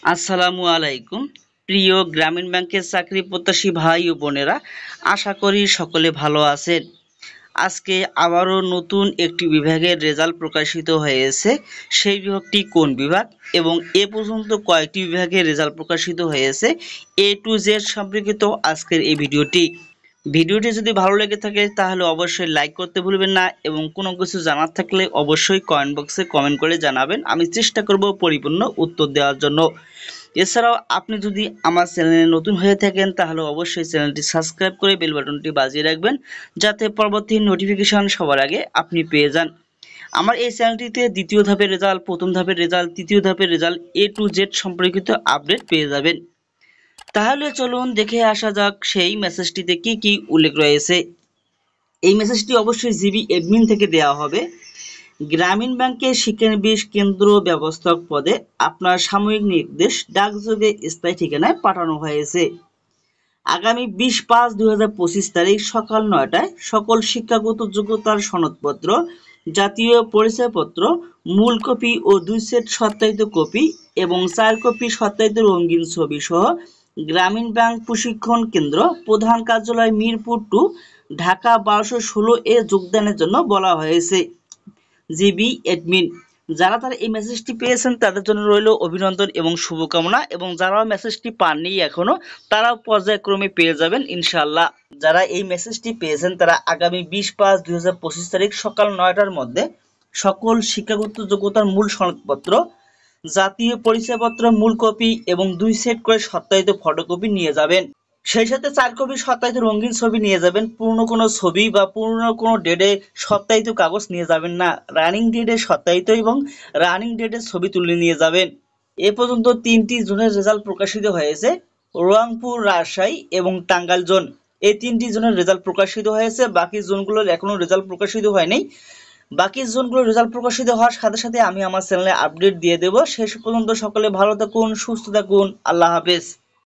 আসসালামু আলাইকুম। প্রিয় গ্রামীণ ব্যাংকের চাকরি প্রত্যাশী ভাই ও বোনেরা, আশা করি সকলে ভালো আছেন। আজকে আবারও নতুন একটি বিভাগের রেজাল্ট প্রকাশিত হয়েছে। সেই বিভাগটি কোন বিভাগ এবং এ পর্যন্ত কয়েকটি বিভাগের রেজাল্ট প্রকাশিত হয়েছে, এ টু জেড সম্পর্কিত আজকের এই ভিডিওটি যদি ভালো লেগে থাকে তাহলে অবশ্যই লাইক করতে ভুলবেন না এবং কোনো কিছু জানার থাকলে অবশ্যই কমেন্ট বক্সে কমেন্ট করে জানাবেন। আমি চেষ্টা করব পরিপূর্ণ উত্তর দেওয়ার জন্য। এছাড়াও আপনি যদি আমার চ্যানেলে নতুন হয়ে থাকেন তাহলে অবশ্যই চ্যানেলটি সাবস্ক্রাইব করে বেল বাটনটি বাজিয়ে রাখবেন, যাতে পরবর্তী নোটিফিকেশন সবার আগে আপনি পেয়ে যান। আমার এই চ্যানেলটিতে দ্বিতীয় ধাপের রেজাল্ট, প্রথম ধাপের রেজাল্ট, তৃতীয় ধাপের রেজাল্ট, এ টু জেড সম্পর্কিত আপডেট পেয়ে যাবেন। তাহলে চলুন দেখে আসা যাক সেই মেসেজটিতে কি কি উল্লেখ রয়েছে। এই মেসেজটি অবশ্যই জিবি এডমিন থেকে দেওয়া হবে। গ্রামীণ ব্যাংকের শিক্ষানবিশ কেন্দ্র ব্যবস্থাপক পদে আপনার সাময়িক নির্দেশ ডাকযোগে স্থায়ী ঠিকানায় পাঠানো হয়েছে। আগামী 20/5/2025 তারিখ সকাল 9টায় সকল শিক্ষাগত যোগ্যতার সনদপত্র, জাতীয় পরিচয়পত্র, মূল কপি ও 2 সেট সত্যায়িত কপি এবং 4 কপি সত্যায়িত রঙিন ছবি সহ গ্রামীণ ব্যাংক প্রশিক্ষণ কেন্দ্র, প্রধান কার্যালয়, মিরপুর 2, ঢাকা 1216 এ যোগদানের জন্য বলা হয়েছে। GB admin. যারা এই মেসেজটি পেয়েছেন তাদের জন্য রইল অভিনন্দন এবং শুভকামনা, এবং যারা মেসেজটি পাননি এখনো তারাও পর্যায়ক্রমে পেয়ে যাবেন ইনশাআল্লাহ। যারা এই মেসেজটি পেয়েছেন তারা আগামী 20/5/2025 তারিখ সকাল 9টার মধ্যে সকল শিক্ষাগত যোগ্যতার মূল সনদপত্র, জাতীয় পরিচয়পত্র মূল কপি এবং 2 সেট করে সত্যায়িত ফটোকপি নিয়ে যাবেন। সেই সাথে 4 কপি সত্যায়িত রঙিন ছবি নিয়ে যাবেন। পুরনো কোনো ছবি বা পুরনো কোনো ডেটে সত্যায়িত কাগজ নিয়ে যাবেন না। রানিং ডেটে সত্যায়িত এবং রানিং ডেটের ছবি তুলে নিয়ে যাবেন। এ পর্যন্ত 3টি জোনের রেজাল্ট প্রকাশিত হয়েছে। রংপুর, রাজশাহী এবং টাঙ্গাইল জোন, এই 3টি জোনের রেজাল্ট প্রকাশিত হয়েছে। বাকি জোনগুলোর এখনো রেজাল্ট প্রকাশিত হয়নি। বাকি জোনগুলোর রেজাল্ট প্রকাশিত হওয়ার সাথে সাথে আমি আমার চ্যানেলে আপডেট দিয়ে দেব। শেষ পর্যন্ত সকলে ভালো থাকুন, সুস্থ থাকুন। আল্লাহ হাফেজ।